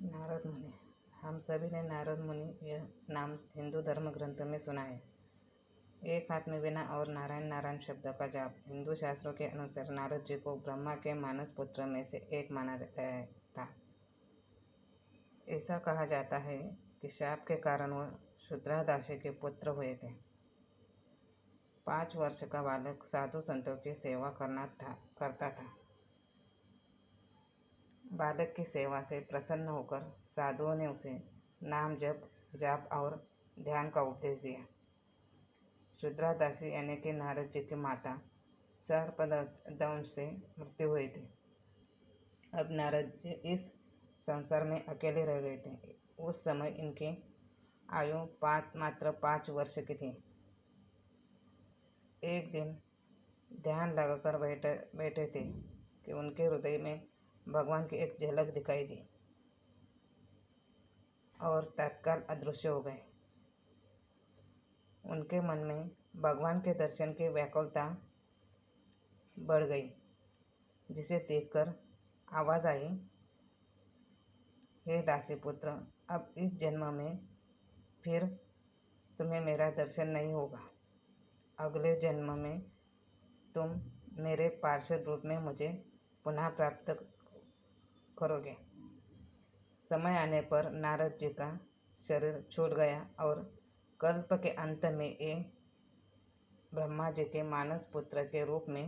नारद मुनि। हम सभी ने नारद मुनि यह नाम हिंदू धर्म ग्रंथों में सुना है। एक हाथ में बिना और नारायण नारायण शब्द का जाप। हिंदू शास्त्रों के अनुसार नारद जी को ब्रह्मा के मानस पुत्र में से एक माना गया था। ऐसा कहा जाता है कि शाप के कारण वह शूद्रा दासी के पुत्र हुए थे। 5 वर्ष का बालक साधु संतों की सेवा करता था। बालक की सेवा से प्रसन्न होकर साधुओं ने उसे नाम जप जाप और ध्यान का उपदेश दिया। शूद्रा दासी यानी कि नारद जी की माता सर्पदंश से मृत्यु हुई थी। अब नारद जी इस संसार में अकेले रह गए थे। उस समय इनकी आयु मात्र 5 वर्ष की थी। एक दिन ध्यान लगाकर बैठे थे कि उनके हृदय में भगवान की एक झलक दिखाई दी और तत्काल अदृश्य हो गए। उनके मन में भगवान के दर्शन की व्याकुलता बढ़ गई, जिसे देखकर आवाज आई, हे दासी पुत्र, अब इस जन्म में फिर तुम्हें मेरा दर्शन नहीं होगा। अगले जन्म में तुम मेरे पार्षद रूप में मुझे पुनः प्राप्त करोगे। समय आने पर नारद जी का शरीर छूट गया और कल्प के अंत में ये ब्रह्मा जी के मानस पुत्र के रूप में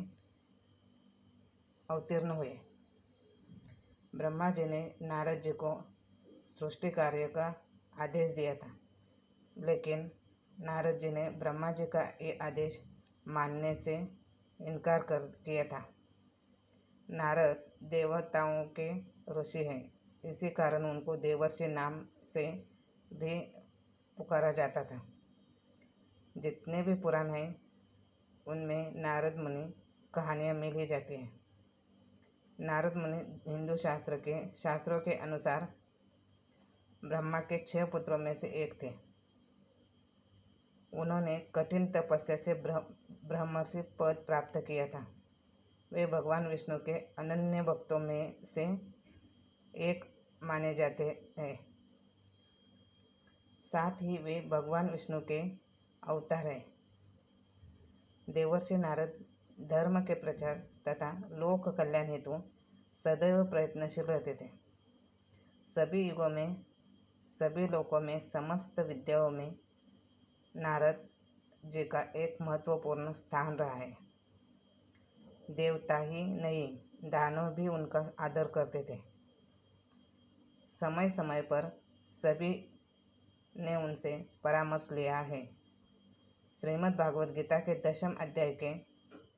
अवतीर्ण हुए। ब्रह्मा जी ने नारद जी को सृष्टि कार्य का आदेश दिया था, लेकिन नारद जी ने ब्रह्मा जी का ये आदेश मानने से इनकार किया था। नारद देवताओं के ऋषि हैं, इसी कारण उनको देवर्षि नाम से भी पुकारा जाता था। जितने भी पुराण हैं उनमें नारद मुनि कहानियाँ मिल ही जाती हैं। नारद मुनि हिंदू शास्त्रों के अनुसार ब्रह्मा के 6 पुत्रों में से एक थे। उन्होंने कठिन तपस्या से ब्रह्मर्षि पद प्राप्त किया था। वे भगवान विष्णु के अनन्य भक्तों में से एक माने जाते हैं। साथ ही वे भगवान विष्णु के अवतार हैं। देवर्षि नारद धर्म के प्रचार तथा लोक कल्याण हेतु सदैव प्रयत्नशील रहते थे। सभी युगों में, सभी लोकों में, समस्त विद्याओं में नारद जी का एक महत्वपूर्ण स्थान रहा है। देवता ही नहीं, दानव भी उनका आदर करते थे। समय समय पर सभी ने उनसे परामर्श लिया है। श्रीमद् भागवत गीता के 10वें अध्याय के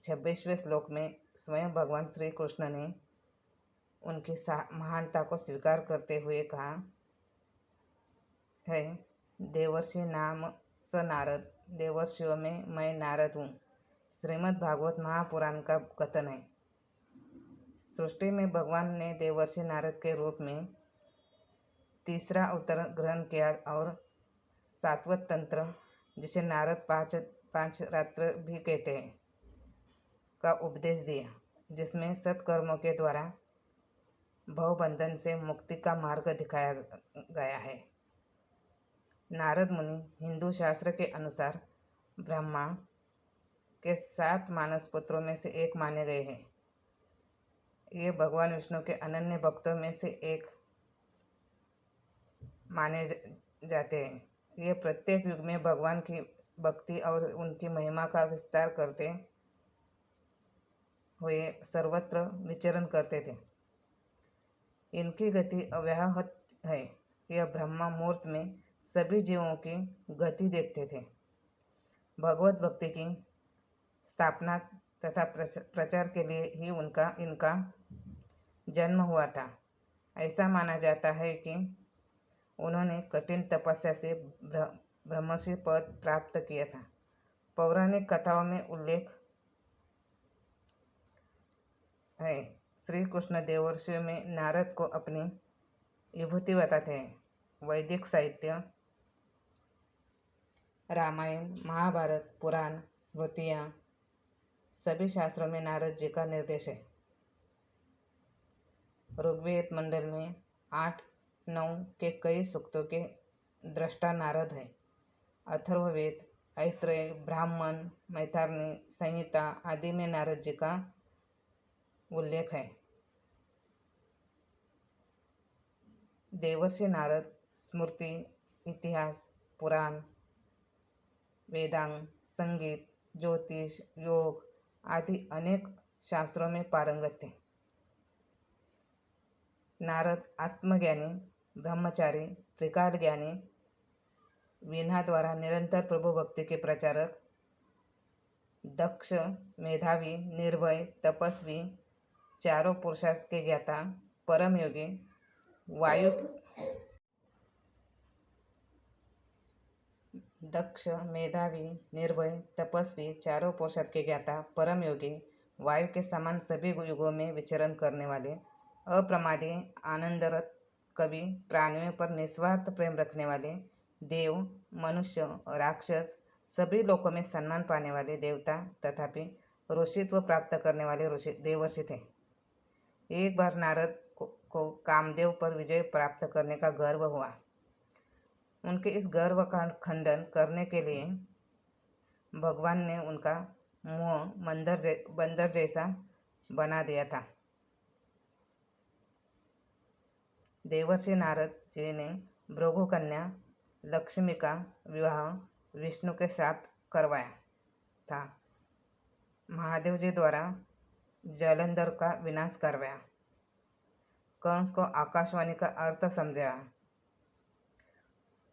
26वें श्लोक में स्वयं भगवान श्री कृष्ण ने उनकी महानता को स्वीकार करते हुए कहा है, देवर्षि नाम स नारद, देवर्षियों में मैं नारद हूँ। श्रीमद् भागवत महापुराण का कथन है। सृष्टि में भगवान ने देवर्षि नारद के रूप में तीसरा अवतार ग्रहण किया और सात्वत तंत्र, जिसे नारद पांच रात्र भी कहते हैं, का उपदेश दिया, जिसमें सत्कर्मों के द्वारा भवबंधन से मुक्ति का मार्ग दिखाया गया है। नारद मुनि हिंदू शास्त्र के अनुसार ब्रह्मा के 7 मानस पुत्रों में से एक माने गए हैं। ये भगवान विष्णु के अनन्य भक्तों में से एक माने जाते हैं। ये प्रत्येक युग में भगवान की भक्ति और उनकी महिमा का विस्तार करते हुए सर्वत्र विचरण करते थे। इनकी गति अव्याहत है। यह ब्रह्मा मुहूर्त में सभी जीवों की गति देखते थे। भगवत भक्ति की स्थापना तथा प्रचार के लिए ही इनका जन्म हुआ था। ऐसा माना जाता है कि उन्होंने कठिन तपस्या से ब्रह्मर्षि पद प्राप्त किया था। पौराणिक कथाओं में उल्लेख है। श्री कृष्ण देवर्षियों में नारद को अपनी विभूति बताते हैं। वैदिक साहित्य, रामायण, महाभारत, पुराण, स्मृतियाँ, सभी शास्त्रों में नारद जी का निर्देश है। ऋग्वेद मंडल में 8 9 के कई सूक्तों के दृष्टा नारद है। अथर्ववेद, ऐत्रेय, ब्राह्मण, मैतारनी, संहिता आदि में नारद जी का उल्लेख है। देवर्षि नारद स्मृति, इतिहास, पुराण, वेदांग, संगीत, ज्योतिष, योग आदि अनेक शास्त्रों में पारंगत थे। नारद आत्मज्ञानी, ब्रह्मचारी, त्रिकाल ज्ञानी, वीणा द्वारा निरंतर प्रभु भक्ति के प्रचारक, दक्ष, मेधावी, निर्भय, तपस्वी, चारों पुरुषार्थ के ज्ञाता, परम योगी, वायु दक्ष, मेधावी, निर्भय, तपस्वी, चारों पुरुषार्थ के ज्ञाता, परम योगी, वायु के समान सभी युगों में विचरण करने वाले, अप्रमादी, आनंदरत कवि, प्राणियों पर निस्वार्थ प्रेम रखने वाले, देव, मनुष्य, राक्षस सभी लोकों में सम्मान पाने वाले देवता तथापि ऋषित्व प्राप्त करने वाले देवर्षि थे। एक बार नारद को कामदेव पर विजय प्राप्त करने का गर्व हुआ। उनके इस गर्व का खंडन करने के लिए भगवान ने उनका मुंह बंदर जैसा बना दिया था। देवर्षि नारद जी ने भृगु कन्या लक्ष्मी का विवाह विष्णु के साथ करवाया था। महादेव जी द्वारा जलंधर का विनाश करवाया। कंस को आकाशवाणी का अर्थ समझाया।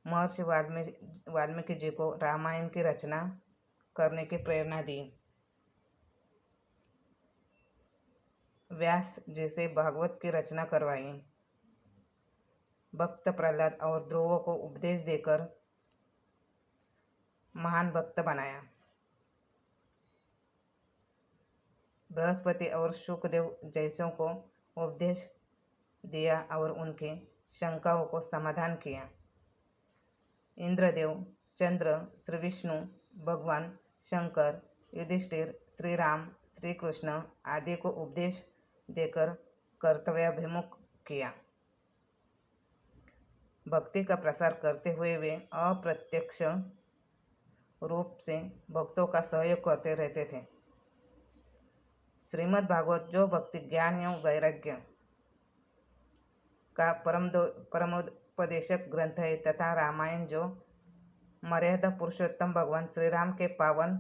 महर्षि वाल्मीकि जी को रामायण की रचना करने की प्रेरणा दी। व्यास जी से भागवत की रचना करवाई। भक्त प्रहलाद और ध्रुव को उपदेश देकर महान भक्त बनाया। बृहस्पति और शुकदेव जैसों को उपदेश दिया और उनकी शंकाओं को समाधान किया। इंद्रदेव, चंद्र, श्री विष्णु, भगवान शंकर, युधिष्ठिर, श्री राम, श्री कृष्ण आदि को उपदेश देकर कर्तव्याभिमुख किया। भक्ति का प्रसार करते हुए वे अप्रत्यक्ष रूप से भक्तों का सहयोग करते रहते थे। श्रीमद् भागवत जो भक्ति ज्ञान एवं वैराग्य का परमोपदेशक ग्रंथ है तथा रामायण जो मर्यादा पुरुषोत्तम भगवान श्री राम के पावन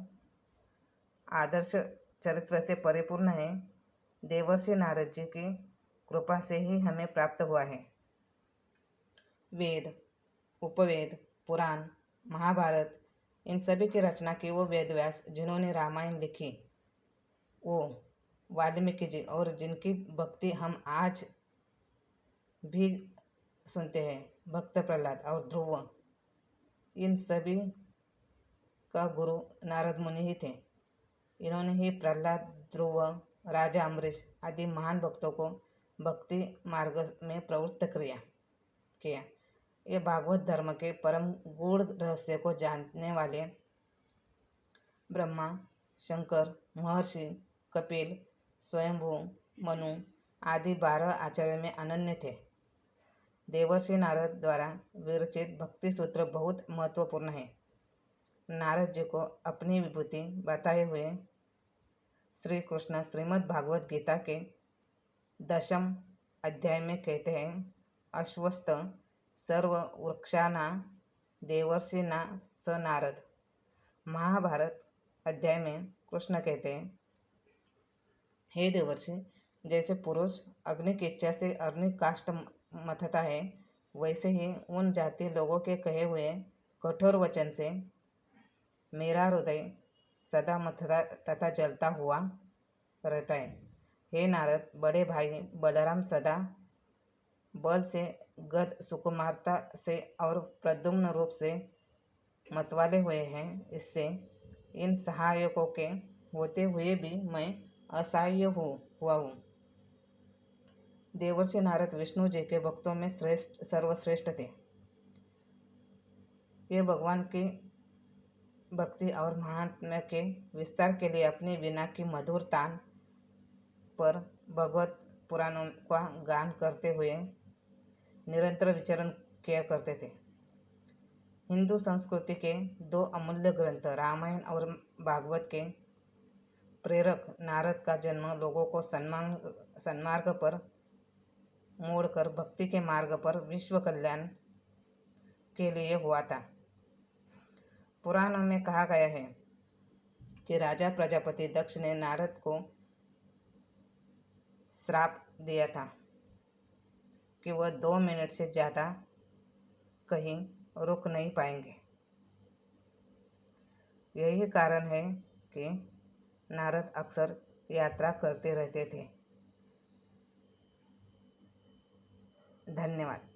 आदर्श चरित्र से परिपूर्ण है, देवर्षि नारद जी की कृपा से ही हमें प्राप्त हुआ है। वेद, उपवेद, पुराण, महाभारत इन सभी की रचना की वो वेदव्यास जिन्होंने रामायण लिखी, वो वाल्मीकि जी और जिनकी भक्ति हम आज भी सुनते हैं, भक्त प्रहलाद और ध्रुव, इन सभी का गुरु नारद मुनि ही थे। इन्होंने ही प्रहलाद, ध्रुव, राजा अम्बरीश आदि महान भक्तों को भक्ति मार्ग में प्रवृत्त किया। ये भागवत धर्म के परम गूढ़ रहस्य को जानने वाले ब्रह्मा, शंकर, महर्षि कपिल, स्वयंभू, मनु आदि 12 आचार्यों में अनन्य थे। देवर्षि नारद द्वारा विरचित भक्ति सूत्र बहुत महत्वपूर्ण है। नारद जी को अपनी विभूति बताए हुए श्री कृष्ण श्रीमद् भागवत गीता के 10वें अध्याय में कहते हैं, अश्वस्त सर्व वृक्षाना देवर्षिना स नारद। महाभारत अध्याय में कृष्ण कहते हैं, हे देवर्षि, जैसे पुरुष अग्नि की इच्छा से अग्नि काष्ठ मथता है, वैसे ही उन जाति लोगों के कहे हुए कठोर वचन से मेरा हृदय सदा मथता तथा जलता हुआ रहता है। हे नारद, बड़े भाई बलराम सदा बल से, गद सुकुमारता से और प्रद्युम्न रूप से मतवाले हुए हैं। इससे इन सहायकों के होते हुए भी मैं असहाय हुआ हूँ। देवर्षि नारद विष्णु जी के भक्तों में सर्वश्रेष्ठ थे। ये भगवान की भक्ति और महात्म्य के विस्तार के लिए अपनी वीणा की मधुर तान पर भगवत पुराणों का गान करते हुए निरंतर विचरण किया करते थे। हिंदू संस्कृति के दो अमूल्य ग्रंथ रामायण और भागवत के प्रेरक नारद का जन्म लोगों को सन्मार्ग पर मोड़कर भक्ति के मार्ग पर विश्व कल्याण के लिए हुआ था। पुराणों में कहा गया है कि राजा प्रजापति दक्ष ने नारद को श्राप दिया था कि वह 2 मिनट से ज़्यादा कहीं रुक नहीं पाएंगे। यही कारण है कि नारद अक्सर यात्रा करते रहते थे। धन्यवाद।